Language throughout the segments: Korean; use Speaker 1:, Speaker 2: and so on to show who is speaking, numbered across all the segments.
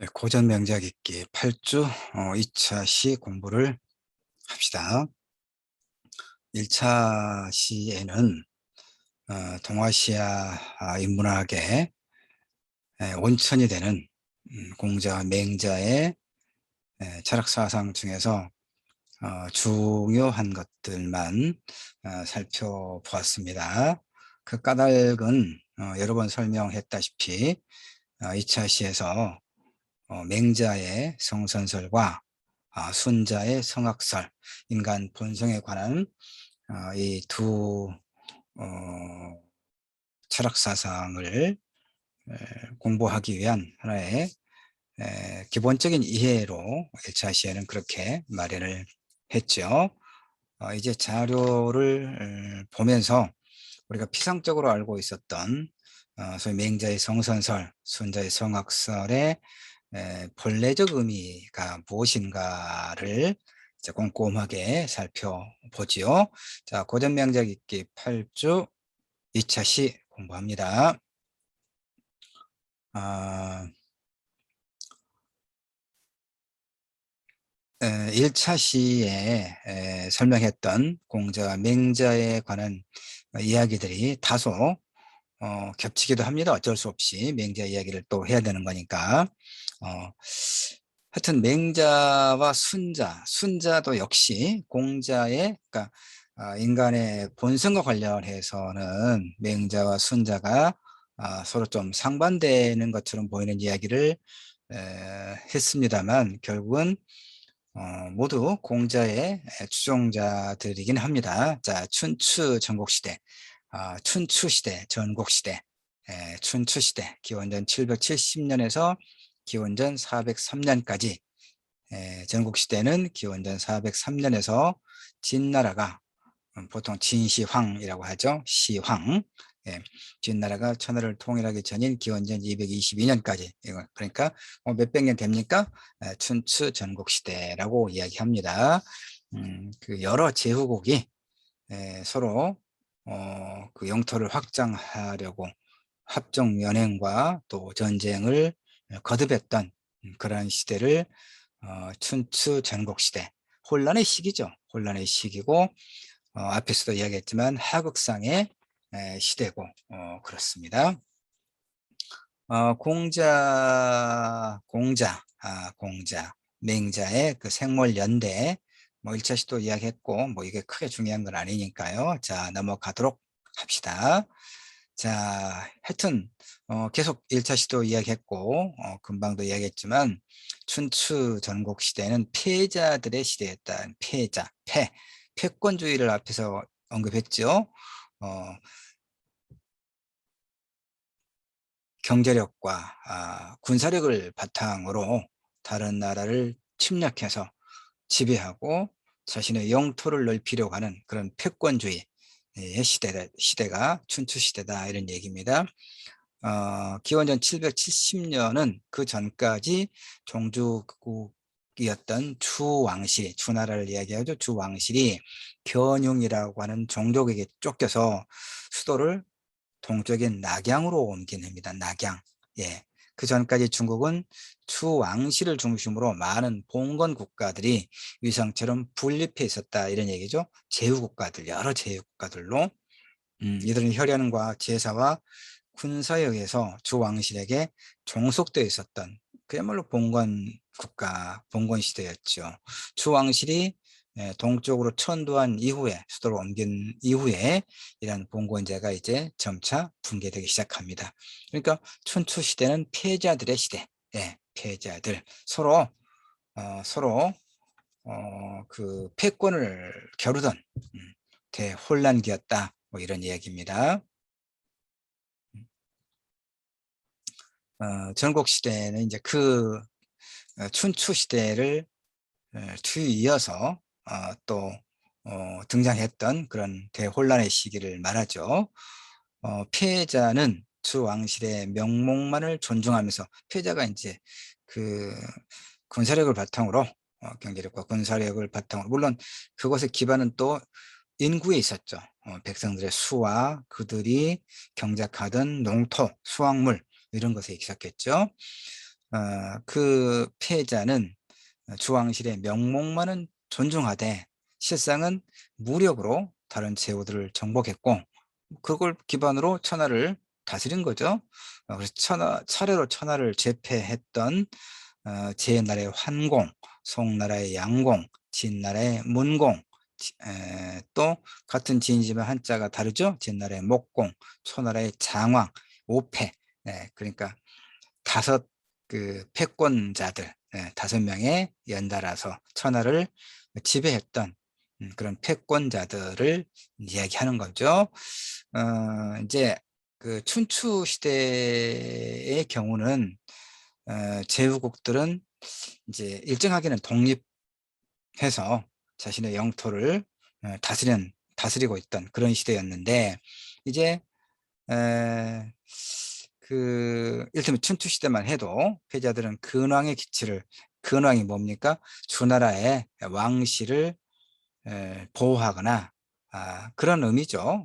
Speaker 1: 네, 고전 명작 읽기 8주 2차 시 공부를 합시다. 1차 시에는 동아시아 인문학의 원천이 되는 공자와 맹자의 철학 사상 중에서 중요한 것들만 살펴보았습니다. 그 까닭은 여러 번 설명했다시피 2차 시에서 맹자의 성선설과 순자의 성악설, 인간 본성에 관한 이 두 철학 사상을 공부하기 위한 하나의 기본적인 이해로 1차 시에는 그렇게 마련을 했죠. 이제 자료를 보면서 우리가 피상적으로 알고 있었던 소위 맹자의 성선설, 순자의 성악설의 본래적 의미가 무엇인가를 이제 꼼꼼하게 살펴보지요. 자, 고전명작 읽기 8주 2차 시 공부합니다. 1차 시에 설명했던 공자와 맹자에 관한 이야기들이 다소 겹치기도 합니다. 어쩔 수 없이 맹자 이야기를 또 해야 되는 거니까. 하여튼 맹자와 순자도 역시 공자의, 그러니까 인간의 본성과 관련해서는 맹자와 순자가 서로 좀 상반되는 것처럼 보이는 이야기를 했습니다만 결국은 모두 공자의 추종자들이긴 합니다. 자, 춘추 전국시대, 춘추시대, 전국시대, 춘추시대, 기원전 770년에서 기원전 403년까지, 전국시대는 기원전 403년에서 진나라가, 보통 진시황이라고 하죠. 시황. 진나라가 천하를 통일하기 전인 기원전 222년까지, 그러니까 몇백 년 됩니까? 춘추 전국시대라고 이야기합니다. 그 여러 제후국이 서로 그 영토를 확장하려고 합종 연행과 또 전쟁을 거듭했던 그런 시대를 춘추 전국시대, 혼란의 시기죠. 혼란의 시기고 앞에서도 이야기했지만 하극상의 시대고 그렇습니다. 공자, 맹자의 그 생몰연대, 뭐 1차 시도 이야기했고, 뭐 이게 크게 중요한 건 아니니까요. 자, 넘어가도록 합시다. 자, 하여튼, 계속 1차 시도 이야기했고, 금방도 이야기했지만, 춘추 전국 시대는 패자들의 시대였다. 패권주의를 앞에서 언급했죠. 경제력과 군사력을 바탕으로 다른 나라를 침략해서 지배하고 자신의 영토를 넓히려고 하는 그런 패권주의의 시대가 춘추시대다, 이런 얘기입니다. 기원전 770년은 그 전까지 종주국이었던 주나라를 이야기하죠. 주왕실이 견융이라고 하는 종족에게 쫓겨서 수도를 동쪽인 낙양으로 옮긴 해입니다. 낙양. 예. 그 전까지 중국은 추왕실을 중심으로 많은 봉건 국가들이 위성처럼 분립해 있었다, 이런 얘기죠. 제후국가들, 여러 제후국가들로. 이들은 혈연과 제사와 군사에 의해서 주왕실에게 종속되어 있었던 그야말로 봉건 국가, 봉건 시대였죠. 주왕실이 동쪽으로 천도한 이후에, 수도를 옮긴 이후에 이런 봉건제가 이제 점차 붕괴되기 시작합니다. 그러니까 춘추 시대는 패자들의 시대. 패자들 서로 그 패권을 겨루던 대혼란기였다, 뭐 이런 이야기입니다. 전국 시대는 이제 그 춘추 시대를 뒤이어서 또 등장했던 그런 대혼란의 시기를 말하죠. 피해자는 주왕실의 명목만을 존중하면서, 피해자가 이제 그 군사력을 바탕으로, 경제력과 군사력을 바탕으로, 물론 그것의 기반은 또 인구에 있었죠. 백성들의 수와 그들이 경작하던 농토, 수확물, 이런 것에 있었겠죠. 그 패자는 주왕실의 명목만은 존중하되 실상은 무력으로 다른 제후들을 정복했고, 그걸 기반으로 천하를 다스린 거죠. 그래서 차례로 천하를 제패했던 제나라의 환공, 송나라의 양공, 진나라의 문공, 또 같은 진이지만 한자가 다르죠. 진나라의 목공, 초나라의 장왕, 오패. 그러니까 다섯 그 패권자들, 5명의 연달아서 천하를 지배했던 그런 패권자들을 이야기하는 거죠. 이제 그 춘추 시대의 경우는 제후국들은 이제 일정하게는 독립해서 자신의 영토를 다스리고 있던 그런 시대였는데, 이제 이를테면 춘추 시대만 해도 패자들은 근왕이 뭡니까? 주나라의 왕실을 보호하거나, 그런 의미죠.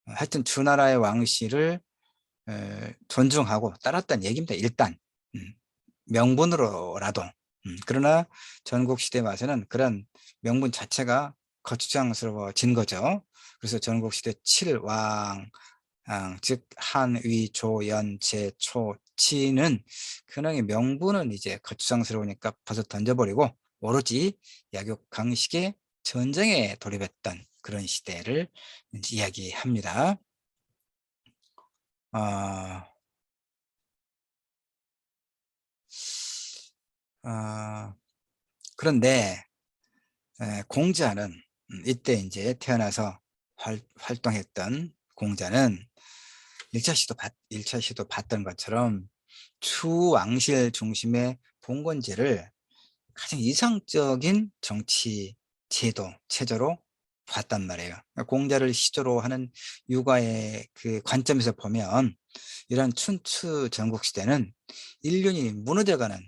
Speaker 1: 하여튼 주나라의 왕실을 존중하고 따랐다는 얘기입니다. 일단 명분으로라도. 그러나 전국시대에 와서는 그런 명분 자체가 거추장스러워진 거죠. 그래서 전국시대 7왕, 즉 한위 조연 제초 치는 근황의 명분은 이제 거추장스러우니까 벌써 던져버리고 오로지 약육강식의 전쟁에 돌입했던 그런 시대를 이야기합니다. 어, 어, 그런데 공자는 이때 이제 태어나서 활동했던 공자는 1차 시도 봤던 것처럼 추왕실 중심의 봉건제를 가장 이상적인 정치 체제로 봤단 말이에요. 공자를 시조로 하는 육아의 그 관점에서 보면 이런 춘추 전국시대는 인륜이 무너져가는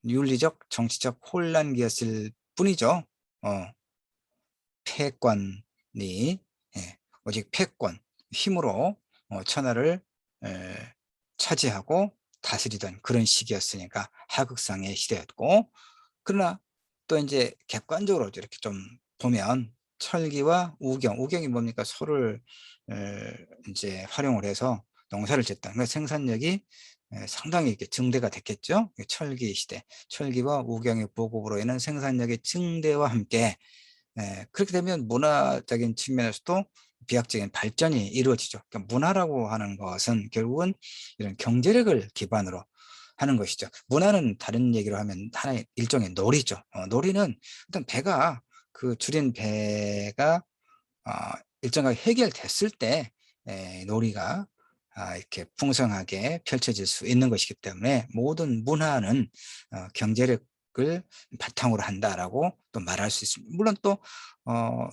Speaker 1: 윤리적 정치적 혼란기였을 뿐이죠. 어, 패권이, 오직 패권, 힘으로 천하를 차지하고 다스리던 그런 시기였으니까 하극상의 시대였고, 그러나 또 이제 객관적으로 이렇게 좀 보면 철기와 우경이 뭡니까? 소를 이제 활용을 해서 농사를 짓다. 그러니까 생산력이 상당히 이렇게 증대가 됐겠죠. 철기 시대, 철기와 우경의 보급으로 인한 생산력의 증대와 함께 그렇게 되면 문화적인 측면에서도 비약적인 발전이 이루어지죠. 그러니까 문화라고 하는 것은 결국은 이런 경제력을 기반으로 하는 것이죠. 문화는 다른 얘기로 하면 하나의 일종의 놀이죠. 놀이는 일단 줄인 배가 어, 일정하게 해결됐을 때 놀이가 이렇게 풍성하게 펼쳐질 수 있는 것이기 때문에 모든 문화는 경제력을 바탕으로 한다라고 또 말할 수 있습니다. 물론 또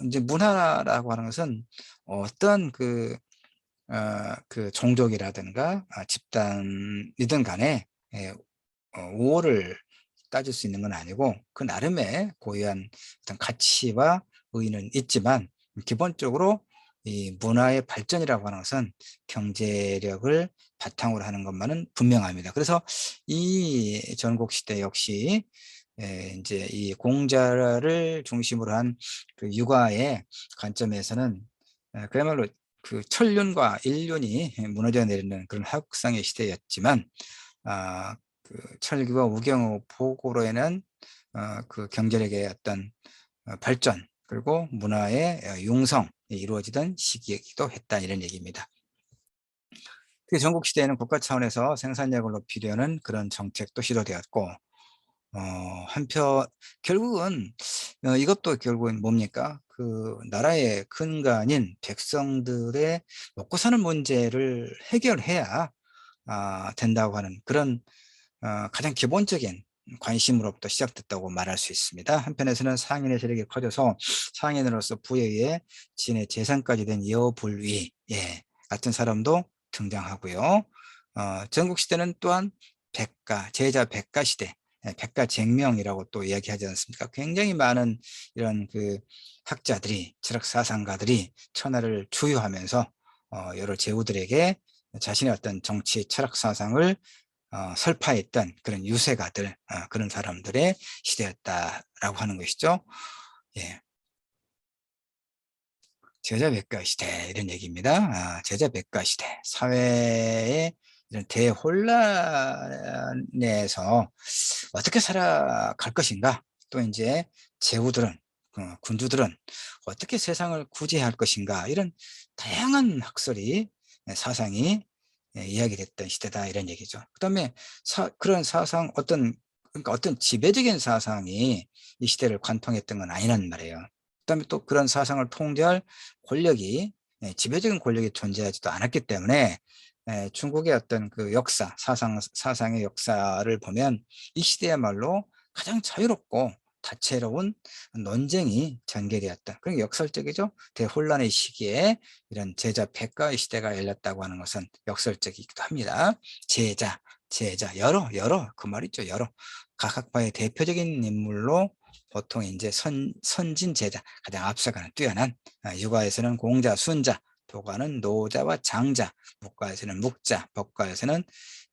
Speaker 1: 이제 문화라고 하는 것은 어떤 그 종족이라든가 집단이든 간에 우호를 따질 수 있는 건 아니고 그 나름의 고유한 어떤 가치와 의의는 있지만, 기본적으로 이 문화의 발전이라고 하는 것은 경제력을 바탕으로 하는 것만은 분명합니다. 그래서 이 전국시대 역시 이제 이 공자를 중심으로 한 그 육아의 관점에서는 그야말로 그 천륜과 인륜이 무너져 내리는 그런 하극상의 시대였지만, 그 철기와 우경의 보고로 인한 그 경제력의 어떤 발전, 그리고 문화의 융성이 이루어지던 시기이기도 했다, 이런 얘기입니다. 그 전국 시대에는 국가 차원에서 생산력을 높이려는 그런 정책도 시도되었고, 한편 결국은 이것도 결국은 뭡니까? 그 나라의 근간인 백성들의 먹고 사는 문제를 해결해야 된다고 하는 그런 가장 기본적인 관심으로부터 시작됐다고 말할 수 있습니다. 한편에서는 상인의 세력이 커져서 상인으로서 부에 의해 진의 재산까지 된 여불위, 같은 사람도 등장하고요. 전국시대는 또한 제자 백가 시대, 백가쟁명이라고 또 이야기하지 않습니까? 굉장히 많은 이런 그 학자들이, 철학사상가들이 천하를 주유하면서 여러 제후들에게 자신의 어떤 정치 철학 사상을 설파했던 그런 유세가들, 그런 사람들의 시대였다라고 하는 것이죠. 예. 제자백가 시대 이런 얘기입니다. 제자백가 시대 사회의 이런 대혼란에서 어떻게 살아갈 것인가, 또 이제 제후들은 군주들은 어떻게 세상을 구제할 것인가, 이런 다양한 학설이, 사상이 이야기됐던 시대다 이런 얘기죠. 그다음에 그런 사상, 그러니까 어떤 지배적인 사상이 이 시대를 관통했던 건 아니란 말이에요. 그다음에 또 그런 사상을 통제할 권력이, 지배적인 권력이 존재하지도 않았기 때문에, 중국의 어떤 그 역사, 사상의 역사를 보면 이 시대야말로 가장 자유롭고 다채로운 논쟁이 전개되었다. 그러니까 역설적이죠. 대혼란의 시기에 이런 제자 백가의 시대가 열렸다고 하는 것은 역설적이기도 합니다. 제자, 여러 그 말이죠. 여러 각학파의 대표적인 인물로 보통 이제 선진 제자, 가장 앞서가는 뛰어난, 유가에서는 공자, 순자, 도가는 노자와 장자, 국가에서는 묵자, 법가에서는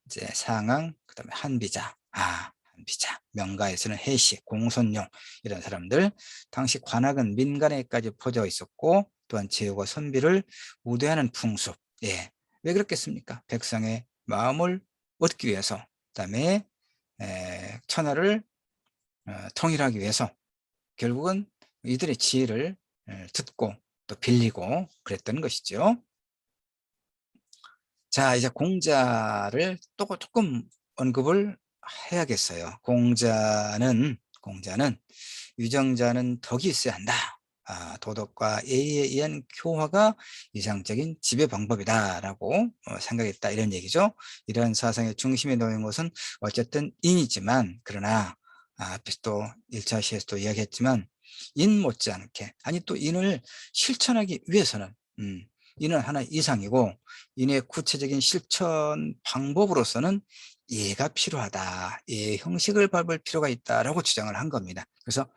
Speaker 1: 이제 상황, 그다음에 한비자, 한비자, 명가에서는 해시, 공손용, 이런 사람들. 당시 관악은 민간에까지 퍼져 있었고, 또한 제후가 선비를 우대하는 풍습. 예, 왜 그렇겠습니까? 백성의 마음을 얻기 위해서, 그다음에 천하를 통일하기 위해서 결국은 이들의 지혜를 듣고 또 빌리고 그랬던 것이죠. 자, 이제 공자를 또 조금 언급을 해야겠어요. 공자는 유정자는 덕이 있어야 한다. 도덕과 예의에 의한 교화가 이상적인 지배 방법이다라고 생각했다 이런 얘기죠. 이런 사상의 중심에 놓인 것은 어쨌든 인이지만, 그러나 앞에서 또 1차 시에서도 이야기했지만, 인 못지않게, 아니 또 인을 실천하기 위해서는, 인은 하나 이상이고, 인의 구체적인 실천 방법으로서는 예가 필요하다, 예 형식을 밟을 필요가 있다라고 주장을 한 겁니다. 그래서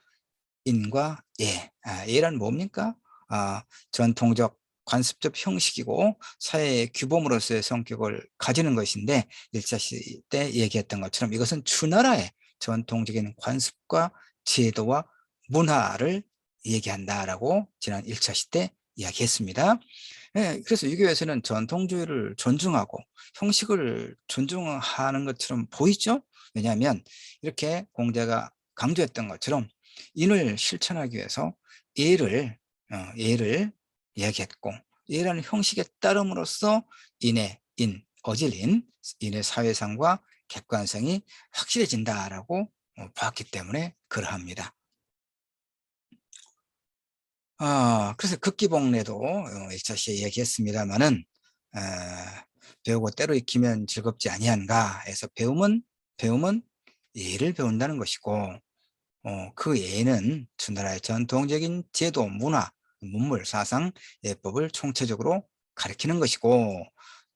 Speaker 1: 인과 예, 예란 뭡니까? 전통적 관습적 형식이고 사회의 규범으로서의 성격을 가지는 것인데, 1차 시대 때 얘기했던 것처럼 이것은 주나라의 전통적인 관습과 제도와 문화를 얘기한다라고 지난 1차 시대 이야기했습니다. 예, 그래서 유교에서는 전통주의를 존중하고 형식을 존중하는 것처럼 보이죠? 왜냐하면 이렇게 공자가 강조했던 것처럼 인을 실천하기 위해서 예를 이야기했고, 예라는 형식에 따름으로써 어질인 인의 사회성과 객관성이 확실해진다라고 봤기 때문에 그러합니다. 그래서 극기복례도 1차 시에 이야기했습니다마는, 배우고 때로 익히면 즐겁지 아니한가 해서, 배움은 예를 배운다는 것이고, 그 예는 주나라의 전통적인 제도, 문화, 문물, 사상, 예법을 총체적으로 가리키는 것이고,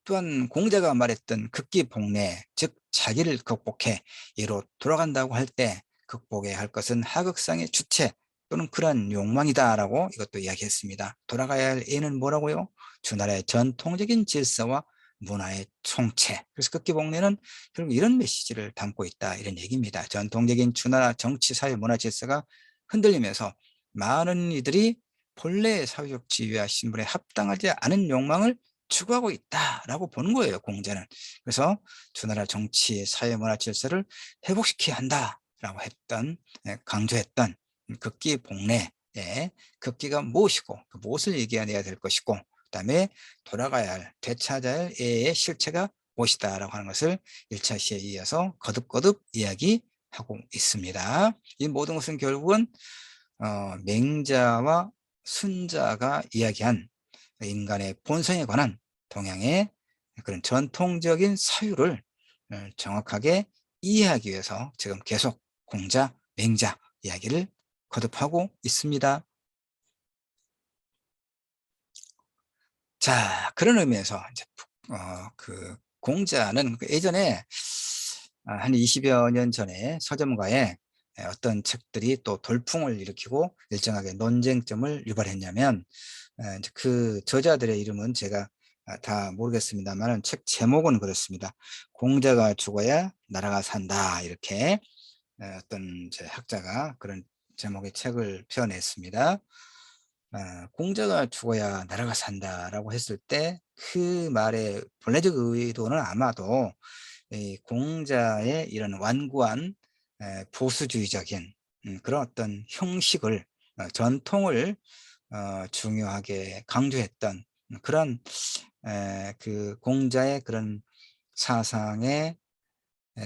Speaker 1: 또한 공자가 말했던 극기복례, 즉 자기를 극복해 예로 돌아간다고 할 때 극복해야 할 것은 하극상의 주체 또는 그런 욕망이다라고 이것도 이야기했습니다. 돌아가야 할 예는 뭐라고요? 주나라의 전통적인 질서와 문화의 총체. 그래서 극기복례는 결국 이런 메시지를 담고 있다 이런 얘기입니다. 전통적인 주나라 정치, 사회, 문화 질서가 흔들리면서 많은 이들이 본래의 사회적 지위와 신분에 합당하지 않은 욕망을 추구하고 있다라고 보는 거예요, 공자는. 그래서 주나라 정치, 사회, 문화 질서를 회복시켜야 한다라고 강조했던 극기복례, 극기가 무엇이고 그 무엇을 얘기해야 될 것이고, 그다음에 돌아가야 할, 되찾아야 할 예의 실체가 무엇이다라고 하는 것을 1차 시에 이어서 거듭거듭 이야기하고 있습니다. 이 모든 것은 결국은 맹자와 순자가 이야기한 인간의 본성에 관한 동양의 그런 전통적인 사유를 정확하게 이해하기 위해서 지금 계속 공자, 맹자 이야기를 거듭하고 있습니다. 자, 그런 의미에서 이제 그 공자는 예전에 한 20여 년 전에 서점가에 어떤 책들이 또 돌풍을 일으키고 일정하게 논쟁점을 유발했냐면, 이제 그 저자들의 이름은 제가 다 모르겠습니다만 책 제목은 그렇습니다. 공자가 죽어야 나라가 산다. 이렇게 어떤 이제 학자가 그런 제목의 책을 펴냈습니다. 공자가 죽어야 나라가 산다라고 했을 때 그 말의 본래적 의도는 아마도 이 공자의 이런 완고한 보수주의적인 그런 어떤 형식을 전통을 중요하게 강조했던 그런 그 공자의 그런 사상의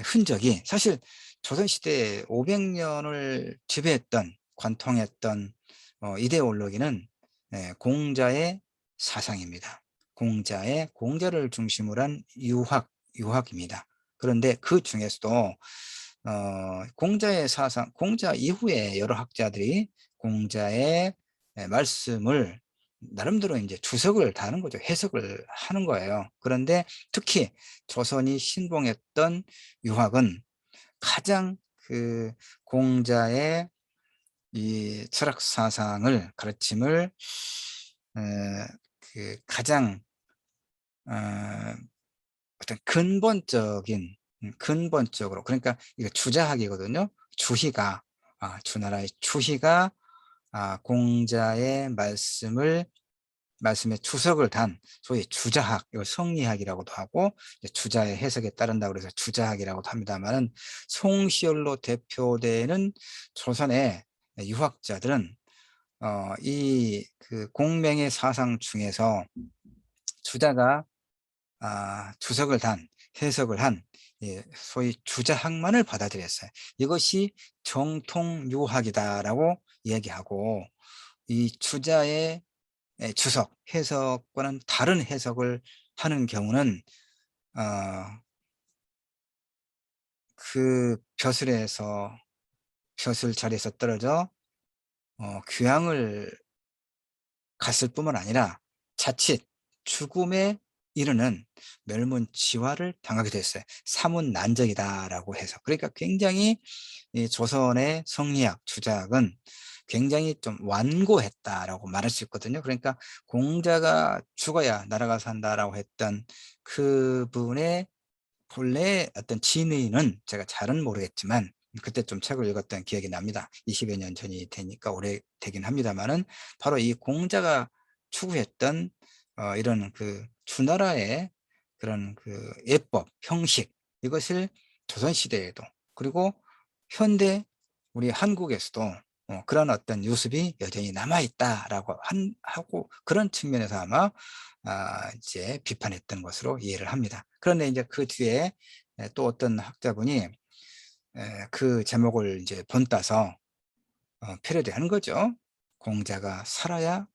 Speaker 1: 흔적이 사실 조선시대 500년을 지배했던 관통했던 이데올로기는 공자의 사상입니다. 공자를 중심으로 한 유학입니다. 그런데 그 중에서도 공자의 사상, 공자 이후에 여러 학자들이 공자의 말씀을 나름대로 이제 주석을 다는 거죠. 해석을 하는 거예요. 그런데 특히 조선이 신봉했던 유학은 가장 그 공자의 이 철학 사상을 가르침을 그 가장 어떤 근본적으로 그러니까 이거 주자학이거든요. 주희가 주나라의 주희가 공자의 말씀에 주석을 단 소위 주자학, 이걸 성리학이라고도 하고 주자의 해석에 따른다고 해서 주자학이라고도 합니다만은 송시열로 대표되는 조선의 유학자들은 이 그 공명의 사상 중에서 주자가 주석을 단 해석을 한 소위 주자학만을 받아들였어요. 이것이 정통유학이다라고 이야기하고 이 주자의 주석, 해석과는 다른 해석을 하는 경우는 그 벼슬 자리에서 떨어져 귀향을 갔을 뿐만 아니라 자칫 죽음에 이르는 멸문지화를 당하게 됐어요. 사문난적이다라고 해서. 그러니까 굉장히 이 조선의 성리학, 주자학은 굉장히 좀 완고했다라고 말할 수 있거든요. 그러니까 공자가 죽어야 나라가 산다라고 했던 그분의 본래 어떤 진의는 제가 잘은 모르겠지만 그때 좀 책을 읽었던 기억이 납니다. 20여 년 전이 되니까 오래 되긴 합니다만은 바로 이 공자가 추구했던 이런 그 주나라의 그런 그 예법, 형식 이것을 조선시대에도 그리고 현대 우리 한국에서도 그런 어떤 유습이 여전히 남아있다라고 하고 그런 측면에서 아마 이제 비판했던 것으로 이해를 합니다. 그런데 이제 그 뒤에 또 어떤 학자분이 그 제목을 이제 본따서 패러디하는 거죠. 공자가 살아야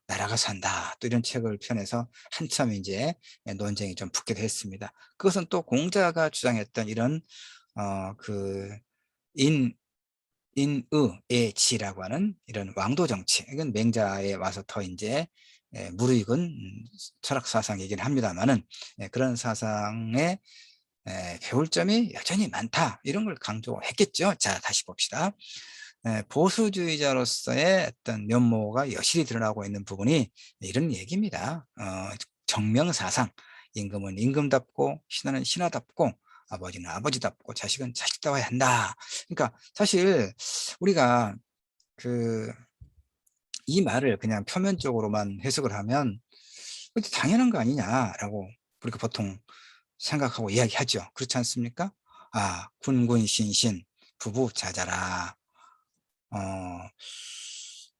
Speaker 1: 나라가 산다. 또 이런 책을 펴내서 한참 이제 논쟁이 좀 붙기도 했습니다. 그것은 또 공자가 주장했던 이런 그 인의의 지라고 하는 이런 왕도 정치, 이건 맹자에 와서 더 이제 무르익은 철학 사상이긴 합니다만은 그런 사상에 배울 점이 여전히 많다 이런 걸 강조했겠죠. 자, 다시 봅시다. 보수주의자로서의 어떤 면모가 여실히 드러나고 있는 부분이 이런 얘기입니다. 정명사상, 임금은 임금답고 신하는 신하답고 아버지는 아버지답고 자식은 자식다워야 한다. 그러니까 사실 우리가 그 이 말을 그냥 표면적으로만 해석을 하면 당연한 거 아니냐라고 우리가 보통 생각하고 이야기하죠. 그렇지 않습니까? 군군신신 부부자자라. 어,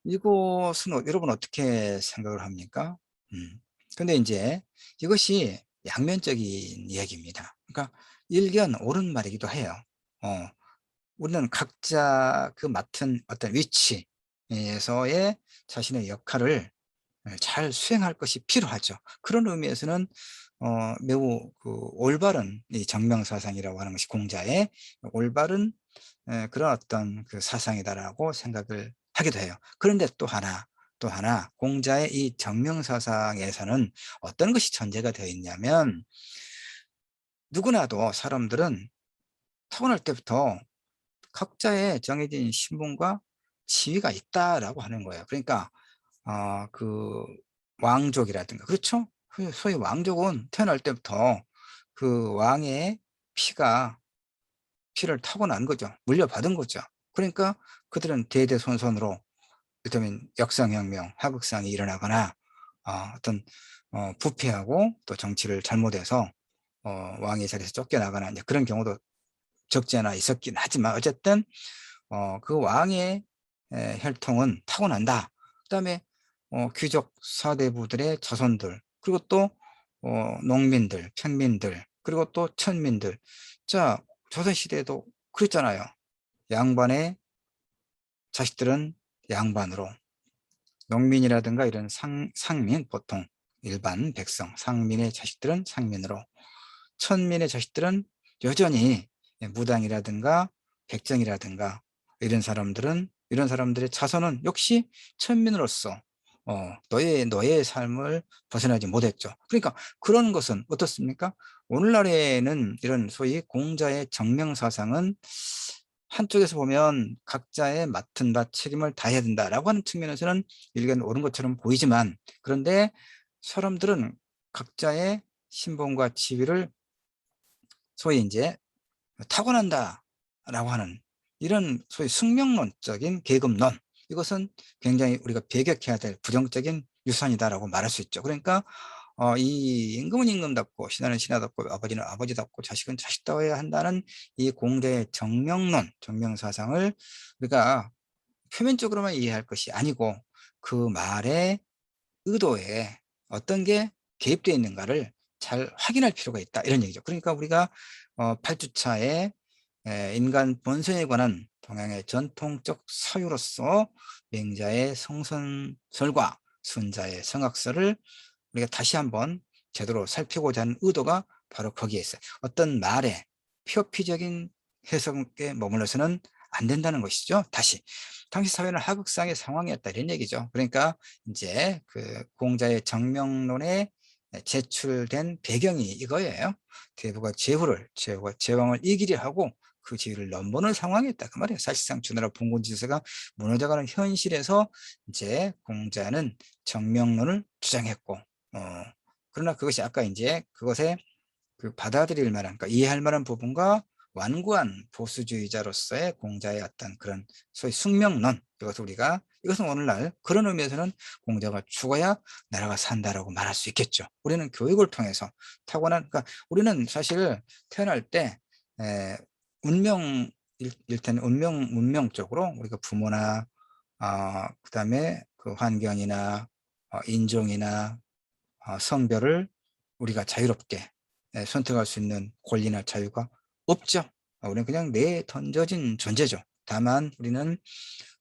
Speaker 1: 이것은 여러분 어떻게 생각을 합니까? 근데 이제 이것이 양면적인 이야기입니다. 그러니까 일견 옳은 말이기도 해요. 어, 우리는 각자 그 맡은 어떤 위치에서의 자신의 역할을 잘 수행할 것이 필요하죠. 그런 의미에서는 매우 그 올바른 이 정명사상이라고 하는 것이 공자의 올바른 그런 어떤 그 사상이다라고 생각을 하기도 해요. 그런데 또 하나 공자의 이 정명사상에서는 어떤 것이 전제가 되어 있냐면 누구나도 사람들은 타고날 때부터 각자의 정해진 신분과 지위가 있다라고 하는 거예요. 그러니까 그 왕족이라든가 그렇죠? 소위 왕족은 태어날 때부터 그 왕의 피를 타고난 거죠. 물려받은 거죠. 그러니까 그들은 대대손손으로 이를테면 역상혁명, 하극상이 일어나거나 어떤 부패하고 또 정치를 잘못해서 왕의 자리에서 쫓겨나거나 이제 그런 경우도 적지 않아 있었긴 하지만 어쨌든 그 왕의 혈통은 타고난다. 그다음에 귀족 사대부들의 자손들 그리고 또 농민들, 평민들 그리고 또 천민들. 자, 조선시대에도 그랬잖아요. 양반의 자식들은 양반으로, 농민이라든가 이런 상민, 보통 일반 백성, 상민의 자식들은 상민으로, 천민의 자식들은 여전히 무당이라든가 백정이라든가 이런 사람들의 자손은 역시 천민으로서 노예의 삶을 벗어나지 못했죠. 그러니까 그런 것은 어떻습니까? 오늘날에는 이런 소위 공자의 정명사상은 한쪽에서 보면 각자의 맡은 바 책임을 다해야 된다라고 하는 측면에서는 일견 옳은 것처럼 보이지만, 그런데 사람들은 각자의 신분과 지위를 소위 이제 타고난다라고 하는 이런 소위 숙명론적인 계급론, 이것은 굉장히 우리가 배격해야 될 부정적인 유산이다라고 말할 수 있죠. 그러니까 이 임금은 임금답고 신하는 신하답고 아버지는 아버지답고 자식은 자식다워야 한다는 이 공자의 정명론, 정명사상을 우리가 표면적으로만 이해할 것이 아니고 그 말의 의도에 어떤 게 개입되어 있는가를 잘 확인할 필요가 있다, 이런 얘기죠. 그러니까 우리가 8주차에 인간 본성에 관한 동양의 전통적 사유로서 맹자의 성선설과 순자의 성악설을 우리가 다시 한번 제대로 살피고자 하는 의도가 바로 거기에 있어요. 어떤 말에 표피적인 해석에 머물러서는 안 된다는 것이죠. 다시 당시 사회는 하극상의 상황이었다, 이런 얘기죠. 그러니까 이제 그 공자의 정명론에 제출된 배경이 이거예요. 대부가 제후가 제왕을 이기려 하고 그 지위를 넘보는 상황이었다, 그 말이에요. 사실상 주나라 봉건 질서가 무너져가는 현실에서 이제 공자는 정명론을 주장했고, 그러나 그것이 아까 이제 그것에 그 받아들일 만한, 그러니까 이해할 만한 부분과 완고한 보수주의자로서의 공자의 어떤 그런 소위 숙명론, 이것은 오늘날 그런 의미에서는 공자가 죽어야 나라가 산다라고 말할 수 있겠죠. 우리는 교육을 통해서 그러니까 우리는 사실 태어날 때 운명, 일단 운명적으로 우리가 부모나 그다음에 그 환경이나 인종이나 성별을 우리가 자유롭게 선택할 수 있는 권리나 자유가 없죠. 우리는 그냥 내에 던져진 존재죠. 다만 우리는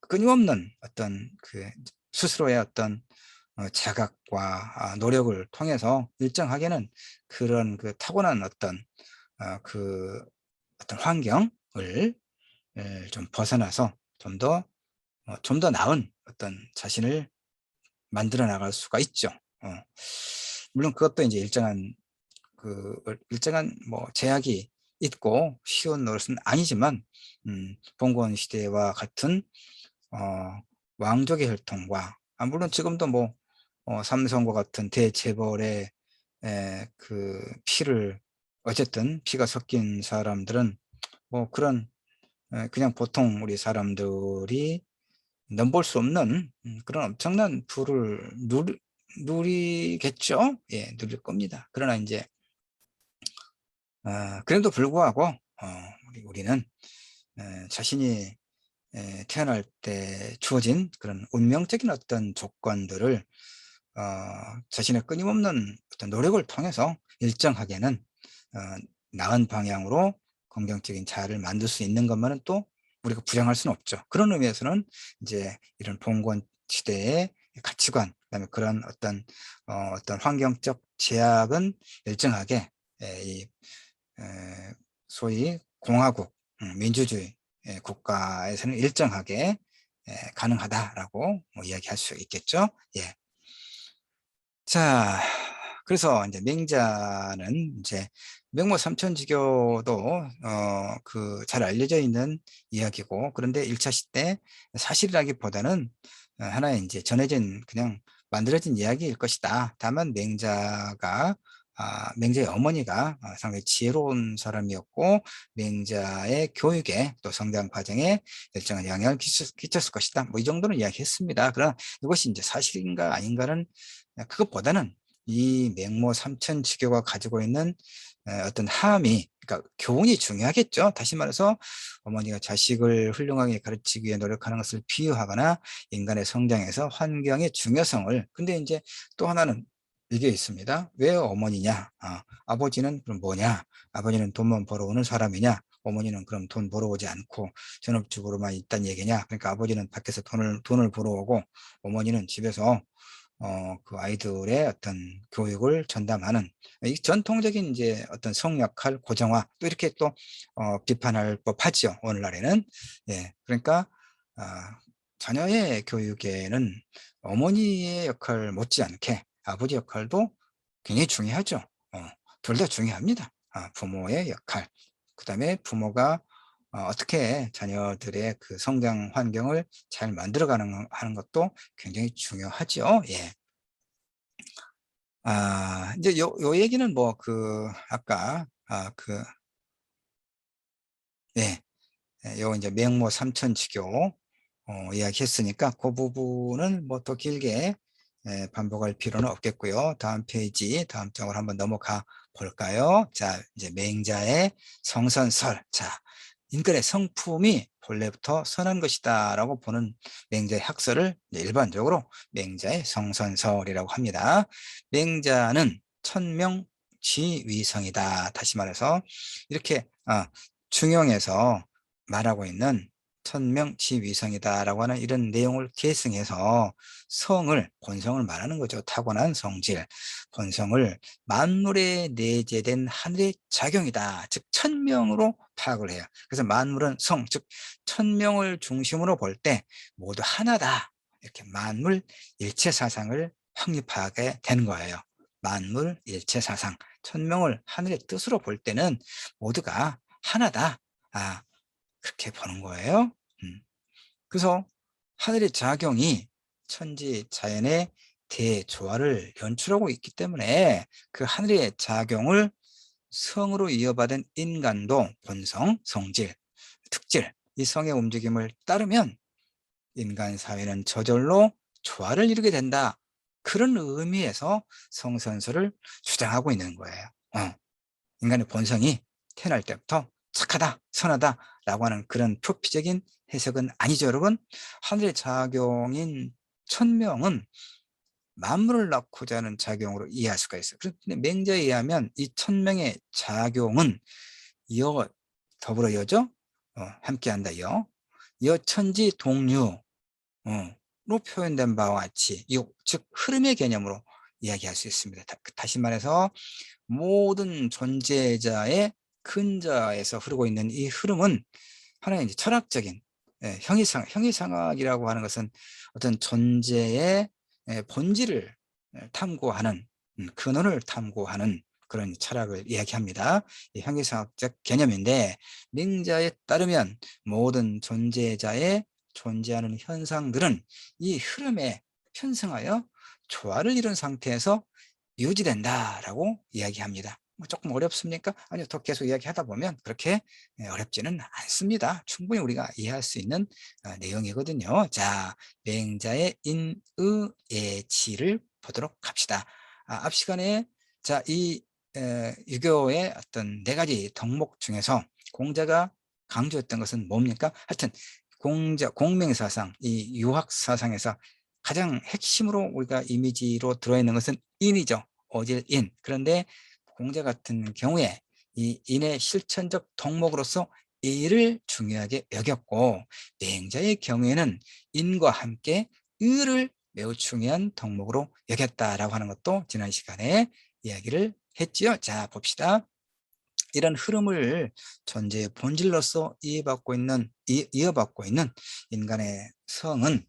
Speaker 1: 끊임없는 어떤 그 스스로의 어떤 자각과 노력을 통해서 일정하게는 그런 그 타고난 그 어떤 환경을 좀 벗어나서 좀 더 나은 어떤 자신을 만들어 나갈 수가 있죠. 물론 그것도 이제 일정한 뭐 제약이 있고 쉬운 노릇은 아니지만, 봉건 시대와 같은 왕족의 혈통과, 물론 지금도 뭐 삼성과 같은 대재벌의 그 피를, 어쨌든 피가 섞인 사람들은 뭐 그런 그냥 보통 우리 사람들이 넘볼 수 없는 그런 엄청난 부를 누리겠죠. 예, 누릴 겁니다. 그러나 이제 그럼에도 불구하고 우리는 자신이 태어날 때 주어진 그런 운명적인 어떤 조건들을 자신의 끊임없는 어떤 노력을 통해서 일정하게는 어, 나은 방향으로 긍정적인 자아를 만들 수 있는 것만은 또 우리가 부정할 수는 없죠. 그런 의미에서는 이제 이런 봉건 시대의 가치관, 그다음에 그런 어떤 환경적 제약은 일정하게 이 소위 공화국, 민주주의 국가에서는 일정하게 가능하다라고 뭐 이야기할 수 있겠죠. 예. 자, 그래서 이제 맹자는 이제 명모 삼천지교도 그 잘 알려져 있는 이야기고, 그런데 1차 시대 사실이라기보다는 하나의 이제 전해진 그냥 만들어진 이야기일 것이다. 다만 맹자의 어머니가 상당히 지혜로운 사람이었고 맹자의 교육에 또 성장 과정에 일정한 영향을 끼쳤을 것이다. 뭐 이 정도는 이야기했습니다. 그러나 이것이 이제 사실인가 아닌가는 그것보다는 이 맹모 삼천지교가 가지고 있는 어떤 함의, 그러니까 교훈이 중요하겠죠. 다시 말해서 어머니가 자식을 훌륭하게 가르치기 위해 노력하는 것을 비유하거나 인간의 성장에서 환경의 중요성을, 근데 이제 또 하나는 이게 있습니다. 왜 어머니냐? 아버지는 그럼 뭐냐? 아버지는 돈만 벌어오는 사람이냐? 어머니는 그럼 돈 벌어오지 않고 전업주부로만 있다는 얘기냐? 그러니까 아버지는 밖에서 돈을 벌어오고 어머니는 집에서 그 아이들의 어떤 교육을 전담하는 이 전통적인 이제 어떤 성역할 고정화, 또 이렇게 또 비판할 법하죠. 오늘날에는. 예, 그러니까 자녀의 교육에는 어머니의 역할 못지않게 아버지 역할도 굉장히 중요하죠. 둘 다 중요합니다. 부모의 역할, 그 다음에 부모가 어떻게 자녀들의 그 성장 환경을 잘 만들어가는 하는 것도 굉장히 중요하죠. 예. 이제 요 얘기는 뭐 아까 예, 요 이제 맹모 삼천지교 이야기했으니까 그 부분은 뭐 또 길게 반복할 필요는 없겠고요. 다음 페이지, 다음 장으로 한번 넘어가 볼까요? 자, 이제 맹자의 성선설. 자, 인간의 성품이 본래부터 선한 것이다 라고 보는 맹자의 학설을 일반적으로 맹자의 성선설이라고 합니다. 맹자는 천명지위성이다. 다시 말해서 이렇게 중용에서 말하고 있는 천명지위성이다라고 하는 이런 내용을 계승해서 본성을 말하는 거죠. 타고난 성질, 본성을 만물에 내재된 하늘의 작용이다. 즉 천명으로 파악을 해요. 그래서 만물은 즉 천명을 중심으로 볼 때 모두 하나다. 이렇게 만물 일체사상을 확립하게 되는 거예요. 만물 일체사상, 천명을 하늘의 뜻으로 볼 때는 모두가 하나다. 그렇게 보는 거예요. 그래서 하늘의 작용이 천지 자연의 대조화를 연출하고 있기 때문에 그 하늘의 작용을 성으로 이어받은 인간도 본성, 성질, 특질, 이 성의 움직임을 따르면 인간 사회는 저절로 조화를 이루게 된다. 그런 의미에서 성선설을 주장하고 있는 거예요. 인간의 본성이 태어날 때부터 착하다, 선하다 라고 하는 그런 표피적인 해석은 아니죠. 여러분, 하늘의 작용인 천명은 만물을 낳고자 하는 작용으로 이해할 수가 있어요. 그런데 맹자에 의하면 이 천명의 작용은 더불어 여죠, 함께한다. 여천지 동류로 표현된 바와 같이, 즉 흐름의 개념으로 이야기할 수 있습니다. 다시 말해서 모든 존재자의 근자에서 흐르고 있는 이 흐름은 하나의 이제 철학적인 형이상학이라고 하는 것은 어떤 존재의 본질을 탐구하는, 근원을 탐구하는 그런 철학을 이야기합니다. 이 형이상학적 개념인데 맹자에 따르면 모든 존재자의 존재하는 현상들은 이 흐름에 편승하여 조화를 이룬 상태에서 유지된다라고 이야기합니다. 뭐 조금 어렵습니까? 아니요, 더 계속 이야기하다 보면 그렇게 어렵지는 않습니다. 충분히 우리가 이해할 수 있는 내용이거든요. 자, 맹자의 인의예지를 보도록 합시다. 앞 시간에 이 유교의 어떤 4가지 덕목 중에서 공자가 강조했던 것은 뭡니까? 하여튼 공명사상, 이 유학사상에서 가장 핵심으로 우리가 이미지로 들어있는 것은 인이죠. 어질인. 그런데 공자 같은 경우에 이 인의 실천적 덕목으로서 이를 중요하게 여겼고, 맹자의 경우에는 인과 함께 의를 매우 중요한 덕목으로 여겼다라고 하는 것도 지난 시간에 이야기를 했지요. 자, 봅시다. 이런 흐름을 존재의 본질로서 이어받고 있는 인간의 성은,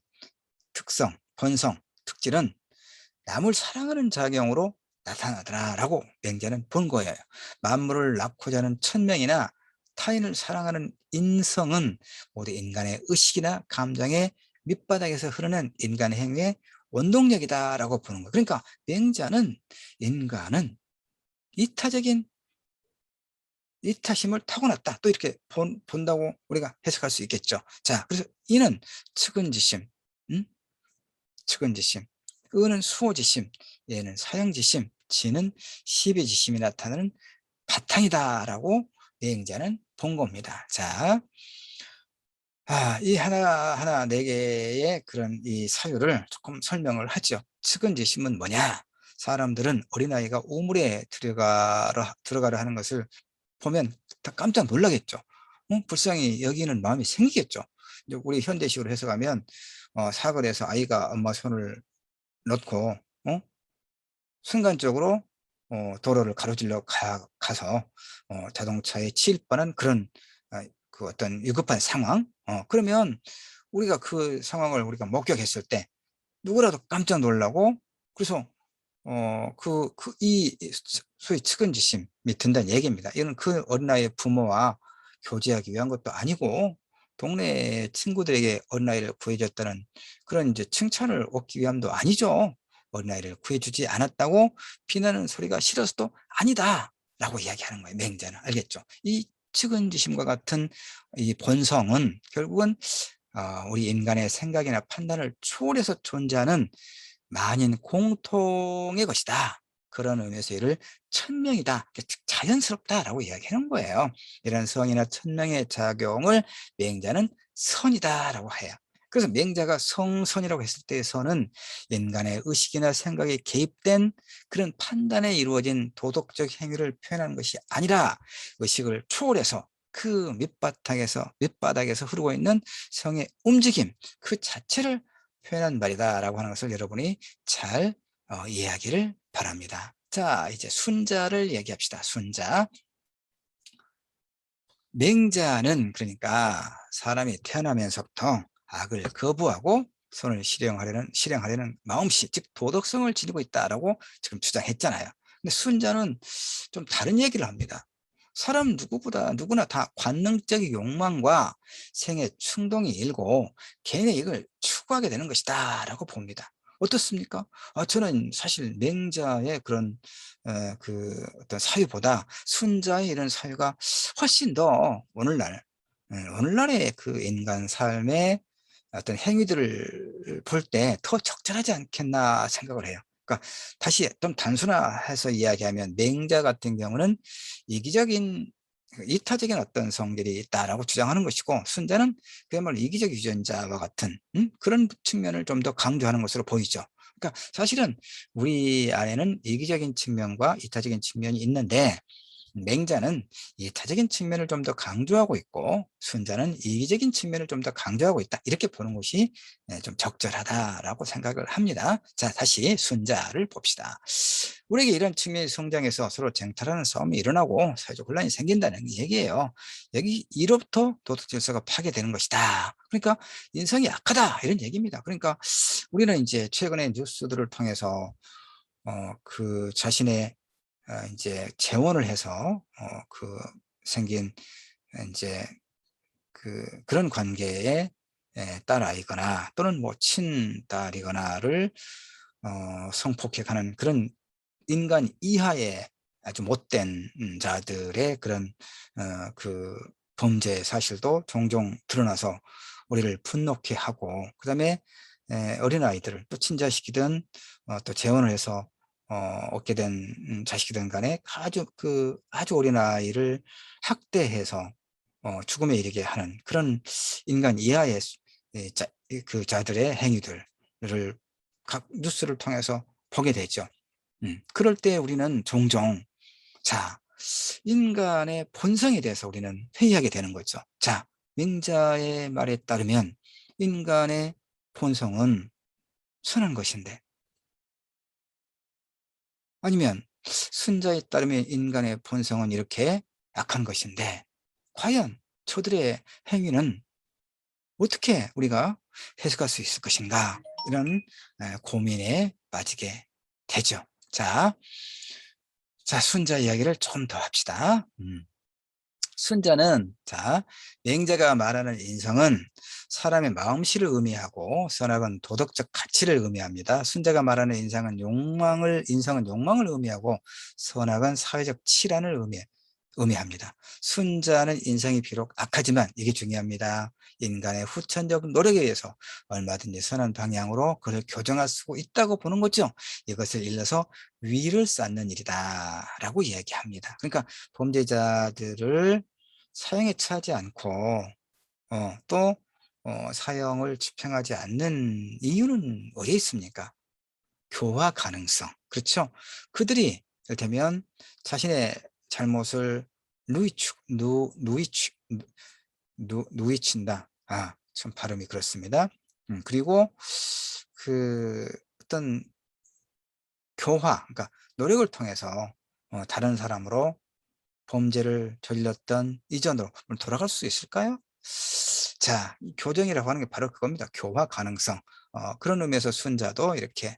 Speaker 1: 특성, 본성, 특질은 남을 사랑하는 작용으로 나타나더라라고 맹자는 본 거예요. 만물을 낳고자 하는 천명이나 타인을 사랑하는 인성은 모두 인간의 의식이나 감정의 밑바닥에서 흐르는 인간의 행위에 원동력이다라고 보는 거예요. 그러니까 맹자는 인간은 이타적인 이타심을 타고났다. 또 이렇게 본다고 우리가 해석할 수 있겠죠. 자, 그래서 이는 측은지심, 측은지심, 의는 수호지심, 얘는 사형지심, 지는 시비지심이 나타나는 바탕이다라고 맹자는 본 겁니다. 자, 이 하나하나 네 개의 그런 이 사유를 조금 설명을 하죠. 측은지심은 뭐냐? 사람들은 어린아이가 우물에 들어가려 하는 것을 보면 다 깜짝 놀라겠죠. 불쌍히 여기는 마음이 생기겠죠. 이제 우리 현대식으로 해석하면 사거리에서 아이가 엄마 손을 넣고 순간적으로 도로를 가로질러 가서 자동차에 치일 뻔한 그런 그 어떤 위급한 상황. 그러면 우리가 그 상황을 우리가 목격했을 때 누구라도 깜짝 놀라고, 그래서 이 소위 측은지심이 든다는 얘기입니다. 이건 그 어린아이의 부모와 교제하기 위한 것도 아니고 동네 친구들에게 어린아이를 구해줬다는 그런 이제 칭찬을 얻기 위함도 아니죠. 어린아이를 구해주지 않았다고 비난하는 소리가 싫어서도 아니다 라고 이야기하는 거예요. 맹자는. 알겠죠? 이 측은지심과 같은 이 본성은 결국은 우리 인간의 생각이나 판단을 초월해서 존재하는 만인 공통의 것이다. 그런 의미에서 이를 천명이다, 자연스럽다라고 이야기하는 거예요. 이런 성이나 천명의 작용을 맹자는 선이다라고 해요. 그래서 맹자가 성선이라고 했을 때의 선은 인간의 의식이나 생각에 개입된 그런 판단에 이루어진 도덕적 행위를 표현하는 것이 아니라 의식을 초월해서 그 밑바닥에서 흐르고 있는 성의 움직임 그 자체를 표현한 말이다라고 하는 것을 여러분이 잘 이해하기를 바랍니다. 자, 이제 순자를 얘기합시다. 순자. 맹자는 그러니까 사람이 태어나면서부터 악을 거부하고 선을 실행하려는 마음씨, 즉 도덕성을 지니고 있다라고 지금 주장했잖아요. 근데 순자는 좀 다른 얘기를 합니다. 사람 누구나 다 관능적인 욕망과 생의 충동이 일고 개인의 이익을 추구하게 되는 것이다 라고 봅니다. 어떻습니까? 저는 사실 맹자의 그런 그 어떤 사유보다 순자의 이런 사유가 훨씬 더 오늘날의 그 인간 삶의 어떤 행위들을 볼 때 더 적절하지 않겠나 생각을 해요. 그러니까 다시 좀 단순화해서 이야기하면 맹자 같은 경우는 이기적인 이타적인 어떤 성질이 있다라고 주장하는 것이고, 순자는 그야말로 이기적 유전자와 같은 그런 측면을 좀 더 강조하는 것으로 보이죠. 그러니까 사실은 우리 안에는 이기적인 측면과 이타적인 측면이 있는데 맹자는 이타적인 측면을 좀 더 강조하고 있고 순자는 이기적인 측면을 좀 더 강조하고 있다, 이렇게 보는 것이 좀 적절하다라고 생각을 합니다. 자, 다시 순자를 봅시다. 우리에게 이런 측면이 성장해서 서로 쟁탈하는 싸움이 일어나고 사회적 혼란이 생긴다는 얘기예요. 여기 이로부터 도덕 질서가 파괴되는 것이다. 그러니까 인성이 약하다, 이런 얘기입니다. 그러니까 우리는 이제 최근에 뉴스들을 통해서 그 자신의 이제 재혼을 해서 그 생긴 이제 그런 관계에 딸아이거나 또는 뭐 친딸이거나를 성폭행하는 그런 인간 이하의 아주 못된 자들의 그런 그 범죄 사실도 종종 드러나서 우리를 분노케 하고, 그다음에 어린아이들을 또 친자식이든 또 재혼을 해서 얻게 된 자식이든 간에 아주 어린아이를 학대해서 죽음에 이르게 하는 그런 인간 이하의 그 자들의 행위들을 각 뉴스를 통해서 보게 되죠. 그럴 때 우리는 종종 자, 인간의 본성에 대해서 우리는 회의하게 되는 거죠. 자, 맹자의 말에 따르면 인간의 본성은 선한 것인데, 아니면 순자에 따르면 인간의 본성은 이렇게 약한 것인데, 과연 저들의 행위는 어떻게 우리가 해석할 수 있을 것인가, 이런 고민에 빠지게 되죠. 자, 순자 이야기를 좀 더 합시다. 순자는 자 맹자가 말하는 인성은 사람의 마음씨를 의미하고 선악은 도덕적 가치를 의미합니다. 순자가 말하는 인성은 욕망을 의미하고 선악은 사회적 치란을 의미합니다. 순자는 인성이 비록 악하지만 이게 중요합니다. 인간의 후천적 노력에 의해서 얼마든지 선한 방향으로 그를 교정할 수 있다고 보는 거죠. 이것을 일러서 위를 쌓는 일이다 라고 이야기합니다. 그러니까 범죄자들을 사형에 처하지 않고 또 사형을 집행하지 않는 이유는 어디에 있습니까? 교화 가능성. 그렇죠? 그들이 이를테면 자신의 잘못을 누이친다. 참 발음이 그렇습니다. 그리고 그 어떤 교화, 그러니까 노력을 통해서 다른 사람으로 범죄를 저질렀던 이전으로 돌아갈 수 있을까요? 자, 이 교정이라고 하는 게 바로 그겁니다. 교화 가능성. 그런 의미에서 순자도 이렇게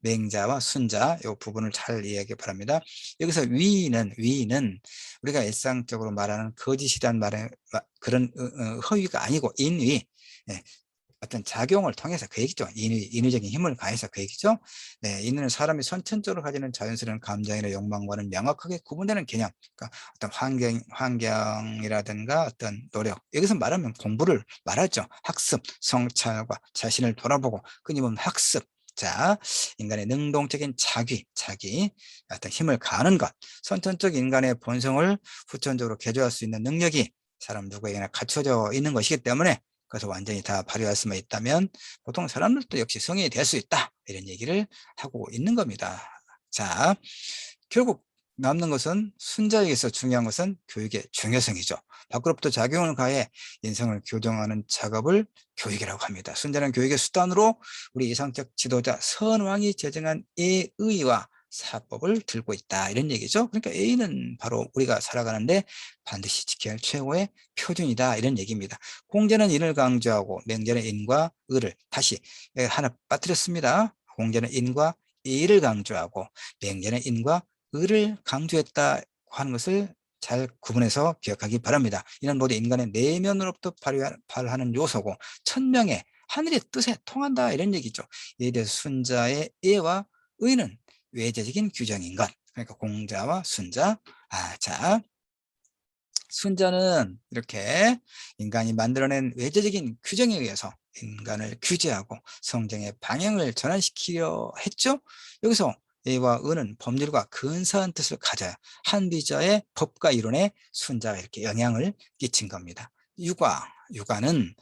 Speaker 1: 맹자와 순자 이 부분을 잘 이해하기 바랍니다. 여기서 위는 우리가 일상적으로 말하는 거짓이란 말의 그런 허위가 아니고 인위. 예, 어떤 작용을 통해서 그 얘기죠. 인위적인 힘을 가해서 그 얘기죠. 네, 인은 사람이 선천적으로 가지는 자연스러운 감정이나 욕망과는 명확하게 구분되는 개념. 그러니까 어떤 환경이라든가 어떤 노력. 여기서 말하면 공부를 말하죠. 학습, 성찰과 자신을 돌아보고 끊임없는 학습. 자, 인간의 능동적인 자기 어떤 힘을 가하는 것. 선천적 인간의 본성을 후천적으로 개조할 수 있는 능력이 사람 누구에게나 갖춰져 있는 것이기 때문에 그래서 완전히 다 발휘할 수만 있다면 보통 사람들도 역시 성인이 될 수 있다 이런 얘기를 하고 있는 겁니다. 자, 결국 남는 것은 순자에게서 중요한 것은 교육의 중요성이죠. 밖으로부터 작용을 가해 인성을 교정하는 작업을 교육이라고 합니다. 순자는 교육의 수단으로 우리 이상적 지도자 선왕이 제정한 예의와 사법을 들고 있다 이런 얘기죠. 그러니까 예의는 바로 우리가 살아가는데 반드시 지켜야 할 최고의 표준이다 이런 얘기입니다. 공자는 인을 강조하고 맹자는 인과 의를 다시 하나 빠뜨렸습니다. 공자는 인과 예의를 강조하고 맹자는 인과 의를 강조했다고 하는 것을 잘 구분해서 기억하기 바랍니다. 이는 모두 인간의 내면으로부터 발하는 요소고 천명의 하늘의 뜻에 통한다 이런 얘기죠. 이에 대해서 순자의 예와 의는 외재적인 규정인 것. 그러니까 공자와 순자. 자, 순자는 이렇게 인간이 만들어낸 외재적인 규정에 의해서 인간을 규제하고 성장의 방향을 전환시키려 했죠. 여기서 예와 의는 법률과 근사한 뜻을 가져야 한비자의 법과 이론에 순자가 이렇게 영향을 끼친 겁니다. 육아는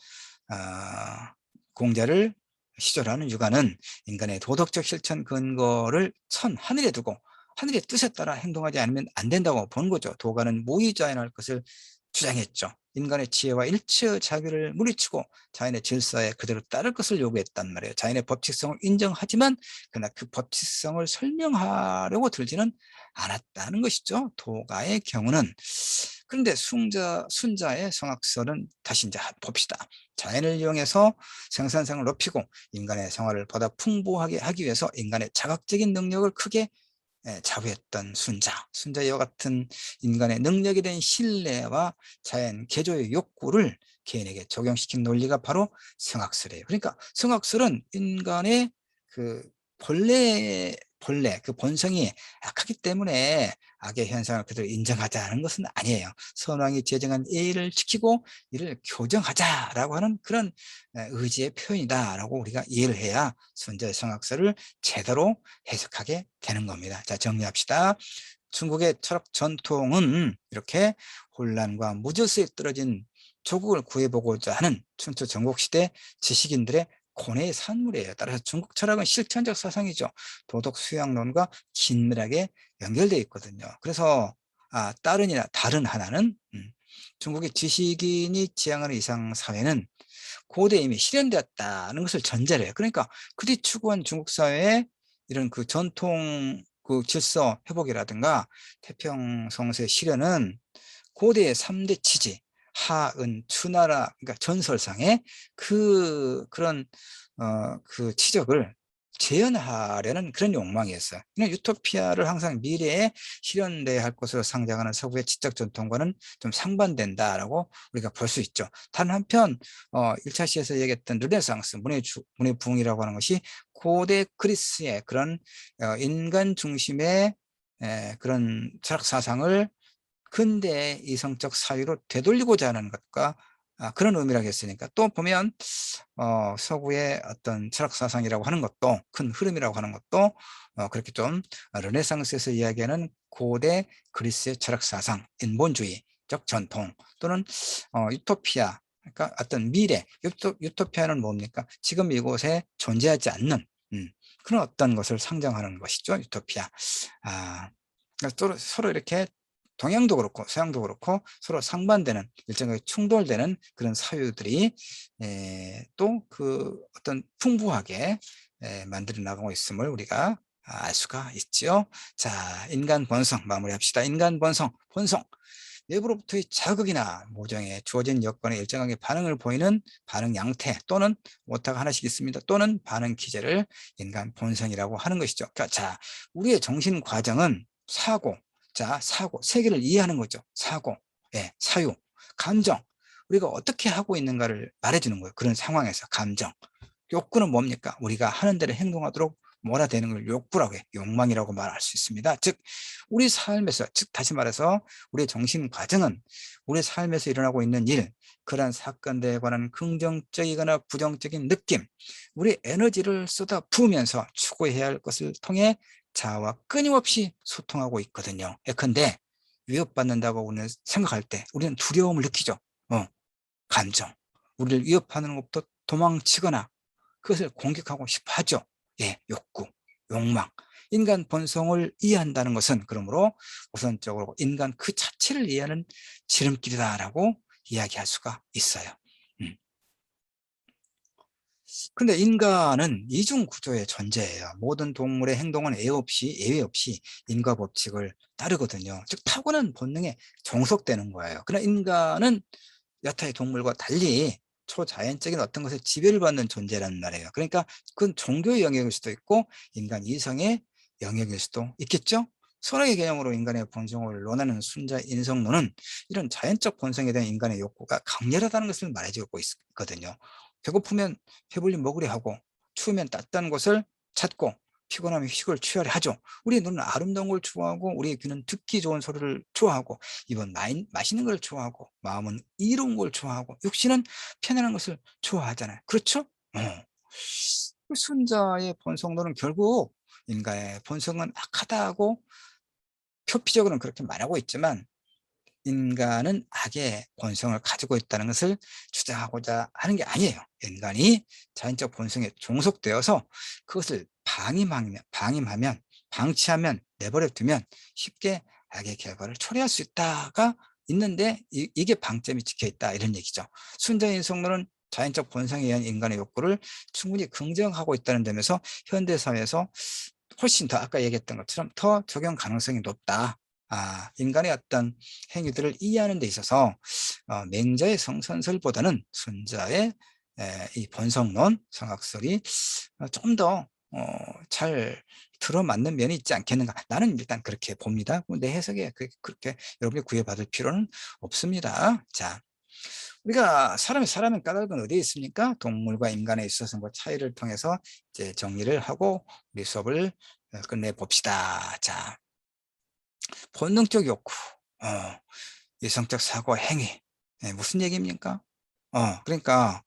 Speaker 1: 공자를 시절하는 육아는 인간의 도덕적 실천 근거를 하늘에 두고 하늘의 뜻에 따라 행동하지 않으면 안 된다고 보는 거죠. 도가는 모의자연할 것을 주장했죠. 인간의 지혜와 일체의 자비를 물리치고 자연의 질서에 그대로 따를 것을 요구했단 말이에요. 자연의 법칙성을 인정하지만 그러나 그 법칙성을 설명하려고 들지는 않았다는 것이죠. 도가의 경우는. 그런데 순자의 성악설은 다시 이제 봅시다. 자연을 이용해서 생산성을 높이고 인간의 생활을 보다 풍부하게 하기 위해서 인간의 자각적인 능력을 크게 자부했던 순자 이와 같은 인간의 능력에 대한 신뢰와 자연 개조의 욕구를 개인에게 적용시킨 논리가 바로 성악설이에요. 그러니까 성악설은 인간의 그 본래 그 본성이 악하기 때문에 악의 현상을 그대로 인정하자는 것은 아니에요. 선왕이 제정한 예의를 지키고 이를 교정하자라고 하는 그런 의지의 표현이다라고 우리가 이해를 해야 순자의 성악설을 제대로 해석하게 되는 겁니다. 자, 정리합시다. 중국의 철학 전통은 이렇게 혼란과 무질서에 떨어진 조국을 구해보고자 하는 춘추 전국시대 지식인들의 고뇌의 산물이에요. 따라서 중국 철학은 실천적 사상이죠. 도덕 수양론과 긴밀하게 연결되어 있거든요. 그래서 다른 하나는 중국의 지식인이 지향하는 이상 사회는 고대에 이미 실현되었다는 것을 전제를 해요. 그러니까 그들이 추구한 중국 사회의 이런 그 전통 그 질서 회복이라든가 태평성세 실현은 고대의 3대 치지 하은 추나라 그러니까 전설상의 그런 그 치적을 재현하려는 그런 욕망이었어요. 그냥 유토피아를 항상 미래에 실현돼야 할 것으로 상정하는 서구의 지적 전통과는 좀 상반된다라고 우리가 볼 수 있죠. 다른 한편 1차 시에서 얘기했던 르네상스, 문의 부흥이라고 하는 것이 고대 그리스의 그런 인간 중심의 그런 철학 사상을 근대의 이성적 사유로 되돌리고자 하는 것과 그런 의미라고 했으니까, 또 보면 서구의 어떤 철학 사상이라고 하는 것도, 큰 흐름이라고 하는 것도 그렇게 좀 르네상스에서 이야기하는 고대 그리스의 철학 사상, 인본주의적 전통 또는 유토피아, 그러니까 어떤 미래, 유토피아는 뭡니까? 지금 이곳에 존재하지 않는 그런 어떤 것을 상정하는 것이죠, 유토피아. 그러니까 서로 이렇게 동양도 그렇고 서양도 그렇고 서로 상반되는, 일정하게 충돌되는 그런 사유들이 또 그 어떤 풍부하게 만들어 나가고 있음을 우리가 알 수가 있죠. 자, 인간 본성 마무리합시다. 인간 본성, 외부로부터의 자극이나 모종에 주어진 여건에 일정하게 반응을 보이는 반응 양태, 또는 오타가 하나씩 있습니다. 또는 반응 기제를 인간 본성이라고 하는 것이죠. 그러니까 자, 우리의 정신 과정은 사고, 세계를 이해하는 거죠. 사고, 사유, 감정, 우리가 어떻게 하고 있는가를 말해주는 거예요. 그런 상황에서 감정. 욕구는 뭡니까? 우리가 하는 대로 행동하도록 몰아대는 걸 욕구라고 해. 욕망이라고 말할 수 있습니다. 즉 우리 삶에서, 즉 다시 말해서 우리의 정신 과정은 우리 삶에서 일어나고 있는 일, 그러한 사건들에 관한 긍정적이거나 부정적인 느낌, 우리 에너지를 쏟아 부으면서 추구해야 할 것을 통해 자아와 끊임없이 소통하고 있거든요. 예컨대 위협받는다고 우리는 생각할 때 우리는 두려움을 느끼죠. 감정, 우리를 위협하는 것부터 도망치거나 그것을 공격하고 싶어 하죠. 욕구, 욕망. 인간 본성을 이해한다는 것은 그러므로 우선적으로 인간 그 자체를 이해하는 지름길이다라고 이야기할 수가 있어요. 근데 인간은 이중 구조의 존재예요. 모든 동물의 행동은 예외 없이 인과 법칙을 따르거든요. 즉 타고난 본능에 종속되는 거예요. 그러나 인간은 여타의 동물과 달리 초자연적인 어떤 것에 지배를 받는 존재라는 말이에요. 그러니까 그건 종교의 영역일 수도 있고 인간 이성의 영역일 수도 있겠죠. 선악의 개념으로 인간의 본성을 논하는 순자 인성론은 이런 자연적 본성에 대한 인간의 욕구가 강렬하다는 것을 말해주고 있거든요. 배고프면 배불리 먹으려 하고, 추우면 따뜻한 곳을 찾고, 피곤하면 휴식을 취하려 하죠. 우리의 눈은 아름다운 걸 좋아하고, 우리의 귀는 듣기 좋은 소리를 좋아하고, 입은 맛있는 걸 좋아하고, 마음은 이로운 걸 좋아하고, 육신은 편안한 것을 좋아하잖아요. 그렇죠? 그 순자의 본성론은 결국 인간의 본성은 악하다고 표피적으로는 그렇게 말하고 있지만, 인간은 악의 본성을 가지고 있다는 것을 주장하고자 하는 게 아니에요. 인간이 자연적 본성에 종속되어서 그것을 방치하면, 내버려 두면 쉽게 악의 결과를 초래할 수 있는데 이게 방점이 찍혀 있다, 이런 얘기죠. 순자인성론은 자연적 본성에 의한 인간의 욕구를 충분히 긍정하고 있다는 점에서 현대사회에서 훨씬 더 아까 얘기했던 것처럼 더 적용 가능성이 높다. 인간의 어떤 행위들을 이해하는 데 있어서 맹자의 성선설보다는 순자의 이 본성론, 성학설이 조금 더 잘 들어맞는 면이 있지 않겠는가. 나는 일단 그렇게 봅니다. 내 해석에 그렇게 여러분이 구애받을 필요는 없습니다. 자, 우리가 사람의 까닭은 어디에 있습니까? 동물과 인간에 있어서 그 차이를 통해서 이제 정리를 하고 우리 수업을 끝내 봅시다. 자, 본능적 욕구, 이성적 사고 행위. 무슨 얘기입니까? 그러니까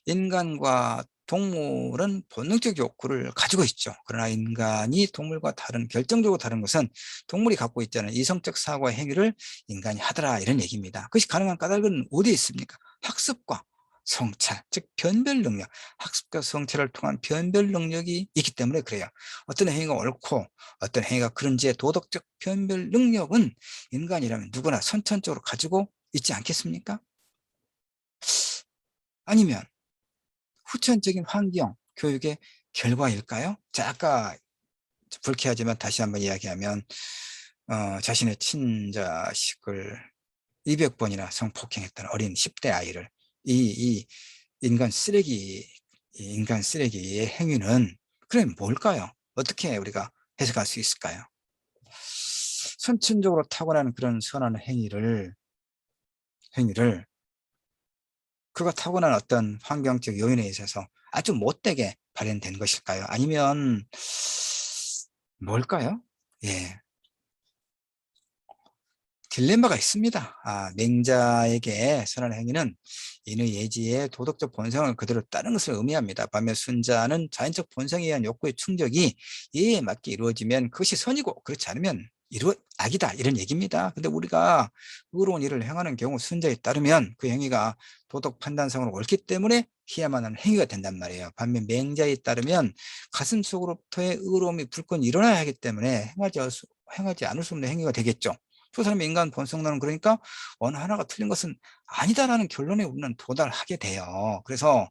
Speaker 1: 인간과 동물은 본능적 욕구를 가지고 있죠. 그러나 인간이 동물과 결정적으로 다른 것은 동물이 갖고 있지 않은 이성적 사고와 행위를 인간이 하더라, 이런 얘기입니다. 그것이 가능한 까닭은 어디에 있습니까? 학습과 성찰, 즉 변별 능력, 학습과 성찰을 통한 변별 능력이 있기 때문에 그래요. 어떤 행위가 옳고 어떤 행위가 그런지의 도덕적 변별 능력은 인간이라면 누구나 선천적으로 가지고 있지 않겠습니까? 아니면 후천적인 환경, 교육의 결과일까요? 자, 아까 불쾌하지만 다시 한번 이야기하면 자신의 친자식을 200번이나 성폭행했던 어린 10대 아이를 이 인간 쓰레기의 행위는 그럼 뭘까요? 어떻게 우리가 해석할 수 있을까요? 선천적으로 타고나는 그런 선한 행위를 그가 타고난 어떤 환경적 요인에 있어서 아주 못되게 발현된 것일까요? 아니면 뭘까요? 예. 딜레마가 있습니다. 맹자에게 선한 행위는 인의 예지의 도덕적 본성을 그대로 따르는 것을 의미합니다. 반면 순자는 자연적 본성에 의한 욕구의 충족이 예에 맞게 이루어지면 그것이 선이고 그렇지 않으면 악이다 이런 얘기입니다. 근데 우리가 의로운 일을 행하는 경우 순자에 따르면 그 행위가 도덕 판단성으로 옳기 때문에 해야만 하는 행위가 된단 말이에요. 반면 맹자에 따르면 가슴속으로부터의 의로움이 불끈 일어나야 하기 때문에 행하지 않을 수 없는 행위가 되겠죠. 그 사람의 인간 본성론은 그러니까 어느 하나가 틀린 것은 아니다라는 결론에 우리는 도달하게 돼요. 그래서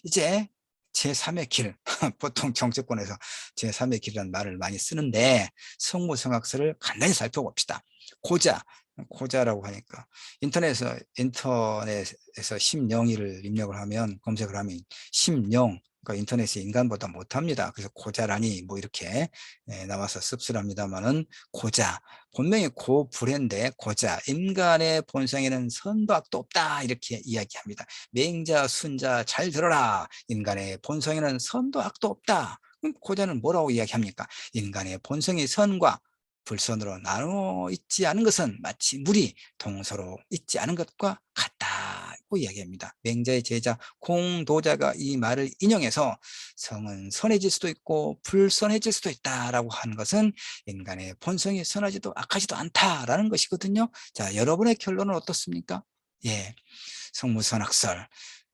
Speaker 1: 이제 제3의 길, 보통 정치권에서 제3의 길이라는 말을 많이 쓰는데 성무성학설을 간단히 살펴봅시다. 고자라고 하니까 인터넷에서 심영이를 입력을 하면 검색을 하면 심영, 그러니까 인터넷이 인간보다 못합니다. 그래서 고자라니 뭐 이렇게 나와서 씁쓸합니다만은 고자, 본명이 고불인데 고자, 인간의 본성에는 선도 악도 없다 이렇게 이야기합니다. 맹자 순자 잘 들어라. 인간의 본성에는 선도 악도 없다. 그럼 고자는 뭐라고 이야기합니까? 인간의 본성이 선과 불선으로 나누어 있지 않은 것은 마치 물이 동서로 있지 않은 것과 같다고 이야기합니다. 맹자의 제자 공도자가 이 말을 인용해서 성은 선해질 수도 있고 불선해질 수도 있다라고 하는 것은 인간의 본성이 선하지도 악하지도 않다라는 것이거든요. 자, 여러분의 결론은 어떻습니까? 예, 성무선학설.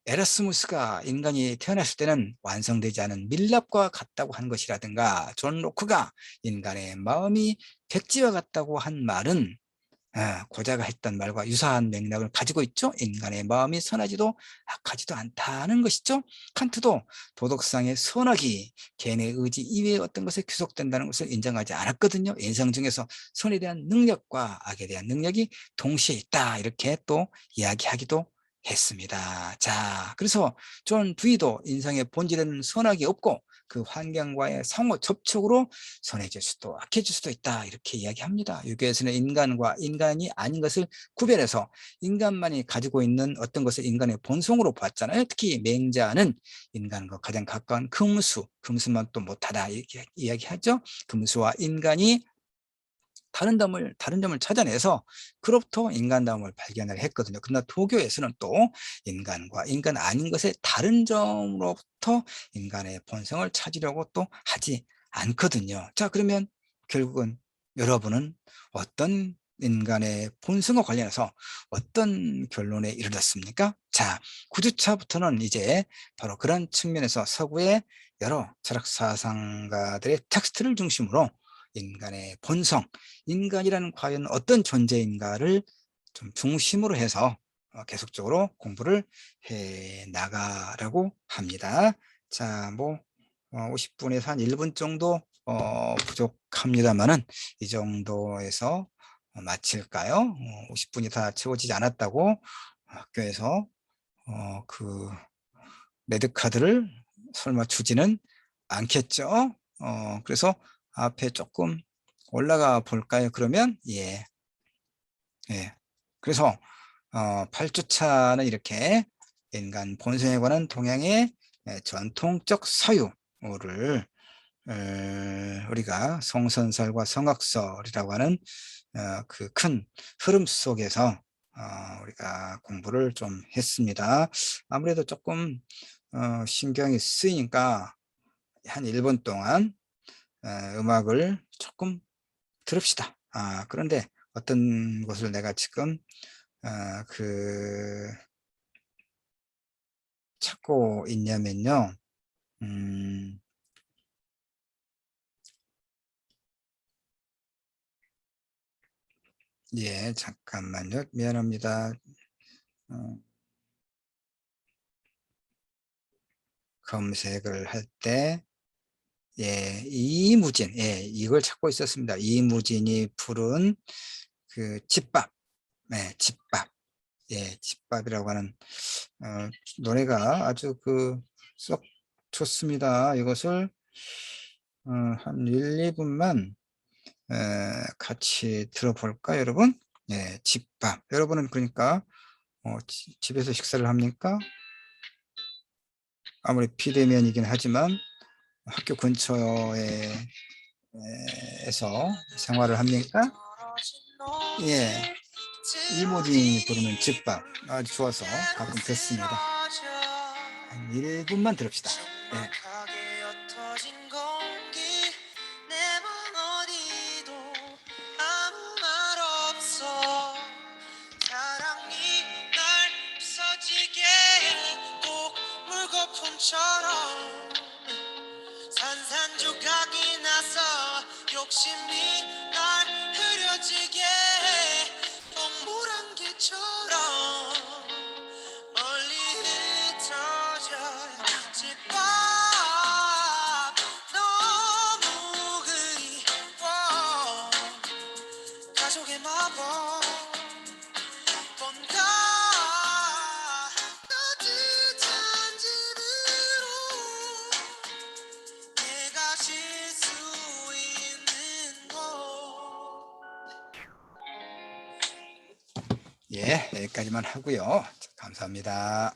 Speaker 1: 에라스무스가 인간이 태어났을 때는 완성되지 않은 밀랍과 같다고 한 것이라든가 존 로크가 인간의 마음이 백지와 같다고 한 말은 고자가 했던 말과 유사한 맥락을 가지고 있죠. 인간의 마음이 선하지도 악하지도 않다는 것이죠. 칸트도 도덕상의 선악이 개인의 의지 이외의 어떤 것에 귀속된다는 것을 인정하지 않았거든요. 인성 중에서 선에 대한 능력과 악에 대한 능력이 동시에 있다 이렇게 또 이야기하기도 했습니다. 자, 그래서 존 두이도 인성의 본질에는 선악이 없고 그 환경과의 상호 접촉으로 선해질 수도 악해질 수도 있다 이렇게 이야기합니다. 유교에서는 인간과 인간이 아닌 것을 구별해서 인간만이 가지고 있는 어떤 것을 인간의 본성으로 봤잖아요. 특히 맹자는 인간과 가장 가까운 금수만 또 못하다 이렇게 이야기하죠. 금수와 인간이 다른 점을 찾아내서 그로부터 인간다움을 발견을 했거든요. 그러나 도교에서는 또 인간과 인간 아닌 것의 다른 점으로부터 인간의 본성을 찾으려고 또 하지 않거든요. 자, 그러면 결국은 여러분은 어떤 인간의 본성과 관련해서 어떤 결론에 이르렀습니까? 자, 9주차부터는 이제 바로 그런 측면에서 서구의 여러 철학 사상가들의 텍스트를 중심으로 인간의 본성, 인간이라는 과연 어떤 존재인가를 좀 중심으로 해서 계속적으로 공부를 해 나가라고 합니다. 자, 뭐 50분에서 한 1분 정도 부족합니다만은 이 정도에서 마칠까요? 50분이 다 채워지지 않았다고 학교에서 그 레드카드를 설마 주지는 않겠죠? 그래서 앞에 조금 올라가 볼까요? 그러면 예. 그래서 8주차는 이렇게 인간 본성에 관한 동양의 전통적 사유를 우리가 성선설과 성악설이라고 하는 그 큰 흐름 속에서 우리가 공부를 좀 했습니다. 아무래도 조금 신경이 쓰이니까 한 1분 동안 음악을 조금 들읍시다. 그런데 어떤 것을 내가 지금 그 찾고 있냐면요. 음, 예, 잠깐만요. 미안합니다. 어, 검색을 할 때, 예, 이무진, 예, 이걸 찾고 있었습니다. 이무진이 부른 그 집밥, 집밥, 집밥이라고 하는 노래가 아주 그 썩 좋습니다. 이것을 한 1, 2분만 같이 들어볼까 여러분? 예, 집밥. 여러분은 그러니까 집에서 식사를 합니까? 아무리 비대면이긴 하지만 학교 근처에 에서 생활을 합니까? 예, 이모진이 부르는 집밥 아주 좋아서 가끔 듣습니다. 한 1분만 들읍시다. 예. 산산조각이 나서 욕심이 날 흐려지게 동물한 개처럼 멀리 흩어져 집밥 너무 그리워 가족의 마법 뭔가 따뜻한 집으로 내가 쉴 수 있는 곳. 예, 여기까지만 하고요. 감사합니다.